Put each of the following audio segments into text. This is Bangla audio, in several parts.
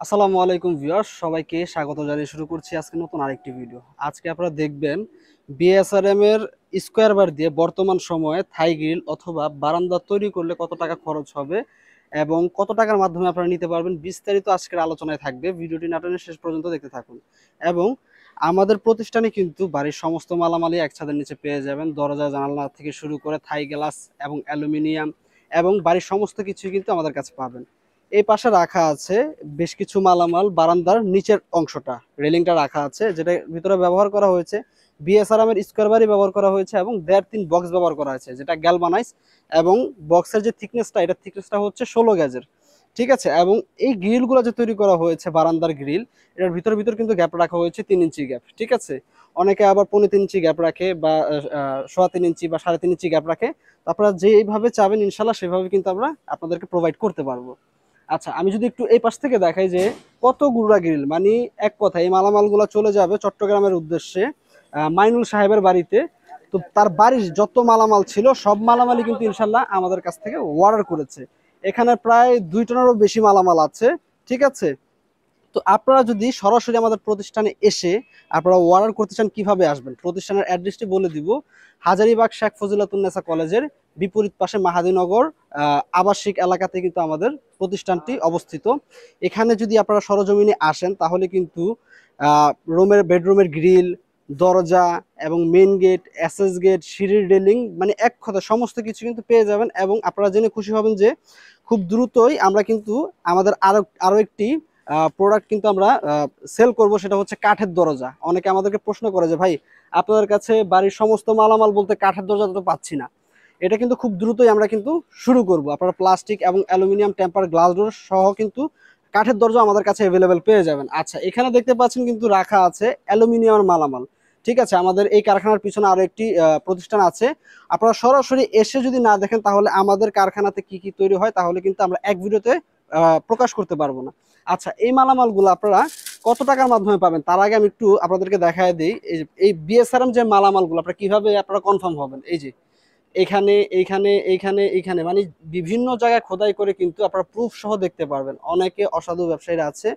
আসসালামু আলাইকুম ভিউয়ার্স, সবাইকে স্বাগত জানিয়ে শুরু করছি আজকে নতুন আরেকটি ভিডিও। আজকে আপনারা দেখবেন বিএসআরএম এর স্কোয়ার বার দিয়ে বর্তমান সময়ে থাই গ্রিল অথবা বারান্দা তৈরি করলে কত টাকা খরচ হবে এবং কত টাকার মাধ্যমে আপনারা নিতে পারবেন, বিস্তারিত আজকের আলোচনায় থাকবে। ভিডিওটি না টেনে শেষ পর্যন্ত দেখতে থাকুন। এবং আমাদের প্রতিষ্ঠানে কিন্তু বাড়ির সমস্ত মালামালই এক ছাদের নিচে পেয়ে যাবেন। দরজা জানালা থেকে শুরু করে থাই গ্লাস এবং অ্যালুমিনিয়াম এবং বাড়ির সমস্ত কিছুই কিন্তু আমাদের কাছে পাবেন। এই পাশে রাখা আছে বেশ কিছু মালামাল, বারান্দার নিচের অংশটা রেলিংটা রাখা আছে, যেটা ভিতরে ব্যবহার করা হয়েছে বিএসআরএম এর স্কোয়ার বারই ব্যবহার করা হয়েছে এবং 1.5-3 বক্স ব্যবহার করা হয়েছে, যেটা গ্যালভানাইজ। এবং বক্সের যে থিকনেসটা, এটা থিকনেসটা হচ্ছে 16 গেজের। ঠিক আছে। এবং এই গ্রিলগুলো যে তৈরি করা হয়েছে বারান্দার গ্রিল, এটার ভিতর কিন্তু গ্যাপ রাখা হয়েছে 3 ইঞ্চি গ্যাপ। ঠিক আছে। অনেকে আবার 3.25 ইঞ্চি গ্যাপ রাখে বা 3.25 ইঞ্চি বা 3.5 ইঞ্চি গ্যাপ রাখে। আপনারা যেভাবে চাবেন ইনশাল্লাহ সেভাবে কিন্তু আমরা আপনাদেরকে প্রোভাইড করতে পারবো। আচ্ছা, আমি যদি একটু এই পাশ থেকে দেখাই যে কত গুড়া গ্রিল, মানে এক কথা এই মালামালগুলো চলে যাবে চট্টগ্রামের উদ্দেশ্যে মাইনুল সাহেবের বাড়িতে। তো তার বাড়ির যত মালামাল ছিল সব মালামালই কিন্তু ইনশাল্লাহ আমাদের কাছ থেকে অর্ডার করেছে। এখানে প্রায় 2 টনেরও বেশি মালামাল আছে। ঠিক আছে। তো আপনারা যদি সরাসরি আমাদের প্রতিষ্ঠানে এসে আপনারা অর্ডার করতে চান, কিভাবে আসবেন প্রতিষ্ঠানের অ্যাড্রেসটি বলে দিব। হাজারীবাগ শেখ ফজিলাতুন্নেসা কলেজের বিপরীত পাশে মাহাদীনগর আবাসিক এলাকাতে কিন্তু আমাদের প্রতিষ্ঠানটি অবস্থিত। এখানে যদি আপনারা সরজমিনে আসেন তাহলে কিন্তু বেডরুমের গ্রিল, দরজা এবং মেইন গেট, অ্যাসেস গেট, সিঁড়ির রেলিং, মানে এক কথা সমস্ত কিছু কিন্তু পেয়ে যাবেন। এবং আপনারা জেনে খুশি হবেন যে খুব দ্রুতই আমরা কিন্তু আমাদের আরো একটি প্রোডাক্ট কিন্তু আমরা সেল করব, সেটা হচ্ছে কাঠের দরজা। অনেকে আমাদেরকে প্রশ্ন করে যে ভাই, আপনাদের কাছে বাড়ির সমস্ত মালামাল বলতে কাঠের দরজা তো পাচ্ছি না। এটা কিন্তু খুব দ্রুতই আমরা কিন্তু শুরু করব। আপনারা প্লাস্টিক এবং অ্যালুমিনিয়াম টেম্পার গ্লাস ডোর সহ কিন্তু কাঠের দরজা আমাদের কাছে অ্যাভেলেবেল পেয়ে যাবেন। আচ্ছা, এখানে দেখতে পাচ্ছেন কিন্তু রাখা আছে অ্যালুমিনিয়ামের মালামাল। ঠিক আছে। আমাদের এই কারখানার পিছনে আরো একটি প্রতিষ্ঠান আছে। আপনারা সরাসরি এসে যদি না দেখেন তাহলে আমাদের কারখানাতে কি কি তৈরি হয় তাহলে কিন্তু আমরা এক ভিডিওতে প্রকাশ করতে পারবো না। আচ্ছা, এই মালামালগুলো আপনারা কত টাকার মাধ্যমে পাবেন তার আগে আমি একটু আপনাদেরকে দেখায় দিই। এই বিএসআরএম যে মালামালগুলো আপনারা কিভাবে আপনারা কনফার্ম হবেন, এই যে এখানে এইখানে এইখানে এইখানে, মানে বিভিন্ন জায়গায় খোদাই করে কিন্তু আপনারা প্রুফ সহ দেখতে পারবেন। অনেকে অসাধু ব্যবসায়ীরা আছে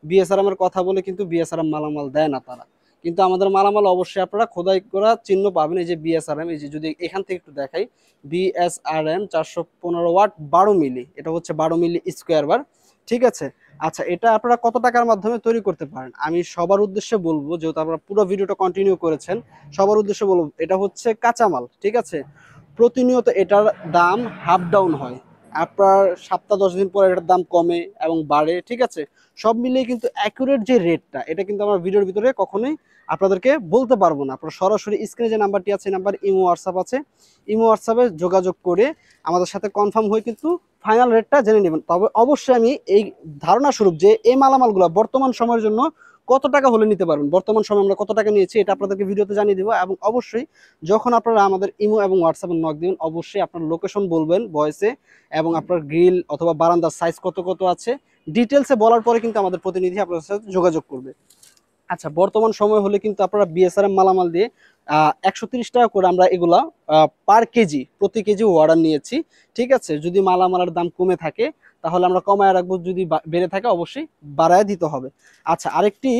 বিএসআরএম এর কথা বলে কিন্তু বিএসআরএম মালামাল দেয় না তারা। কিন্তু আমাদের মালামাল অবশ্যই আপনারা খোদাই করা চিহ্ন পাবেন। এই যে বিএসআরএম, এই যে যদি এখান থেকে একটু দেখাই, বিএসআরএম 415 ওয়াট 12 মিলি, এটা হচ্ছে 12 মিলি স্কোয়ার বার। ঠিক আছে। আচ্ছা, এটা আপনারা কত টাকার মাধ্যমে তৈরি করতে পারেন আমি সবার উদ্দেশ্যে বলবো, যেহেতু আপনারা পুরো ভিডিওটা কন্টিনিউ করেছেন, সবার উদ্দেশ্যে বলবো এটা হচ্ছে কাঁচামাল। ঠিক আছে। প্রতিনিয়ত এটার দাম হাফ ডাউন হয়। আপনার সপ্তাহ 10 দিন পরে এটার দাম কমে এবং বাড়ে। ঠিক আছে। সব মিলিয়ে কিন্তু অ্যাকুরেট যে রেটটা, এটা কিন্তু আমার ভিডিওর ভিতরে কখনোই আপনাদেরকে বলতে পারবো না। আপনারা সরাসরি স্ক্রিনে যে নাম্বারটি আছে, নাম্বার ইমো হোয়াটসঅ্যাপ আছে, ইমো হোয়াটসঅ্যাপে যোগাযোগ করে আমাদের সাথে কনফার্ম হয়ে কিন্তু ফাইনাল রেটটা জেনে নেবেন। তবে অবশ্যই আমি এই ধারণা স্বরূপ যে এই মালামালগুলো বর্তমান সময়ের জন্য কত টাকা হলে নিতে পারবেন, বর্তমান সময় আমরা কত টাকা নিয়েছি এটা আপনাদেরকে ভিডিওতে জানিয়ে দেবো। এবং অবশ্যই যখন আপনারা আমাদের ইমো এবং হোয়াটসঅ্যাপে নক দিবেন অবশ্যই আপনার লোকেশন বলবেন ভয়েসে, এবং আপনার গ্রিল অথবা বারান্দার সাইজ কত কত আছে ডিটেলসে বলার পরে কিন্তু আমাদের প্রতিনিধি আপনাদের সাথে যোগাযোগ করবে। আচ্ছা, বর্তমান সময় হলে কিন্তু আপনারা বিএসআরএম মালামাল দিয়ে 130 টাকা করে আমরা এগুলা পার কেজি, প্রতি কেজি অর্ডার নিয়েছি। ঠিক আছে। যদি মালামালের দাম কমে থাকে তাহলে আমরা কমায় রাখবো, যদি বেড়ে থাকে অবশ্যই বাড়ায় দিতে হবে। আচ্ছা, আরেকটি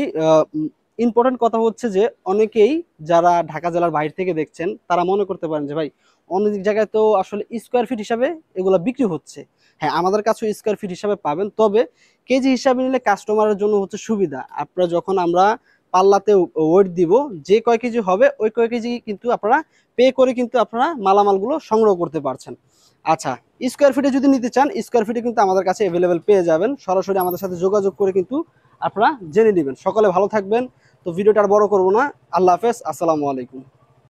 ইম্পর্টেন্ট কথা হচ্ছে যে অনেকেই যারা ঢাকা জেলার বাইরে থেকে দেখছেন তারা মনে করতে পারেন যে ভাই, অনেক জায়গায় তো আসলে স্কোয়ার ফিট হিসাবে এগুলো বিক্রি হচ্ছে। হ্যাঁ, আমাদের কাছে স্কোয়ার ফিট হিসাবে পাবেন, তবে কেজি হিসাবে নিলে কাস্টমারের জন্য হচ্ছে সুবিধা। আপনারা যখন আমরা পাল্লাতে ওয়েট দিব, যে কয় কেজি হবে ওই কয় কেজি কিন্তু আপনারা পে করে কিন্তু আপনারা মালামালগুলো সংগ্রহ করতে পারছেন। আচ্ছা, স্কোয়ার ফিটে যদি নিতে চান স্কোয়ার ফিটে কিন্তু আমাদের কাছে অ্যাভেলেবেল পেয়ে যাবেন। সরাসরি আমাদের সাথে যোগাযোগ করে কিন্তু আপনারা জেনে নেবেন। সকলে ভালো থাকবেন। তো ভিডিওটা আর বড় করবো না। আল্লাহ হাফেজ, আসসালামু আলাইকুম।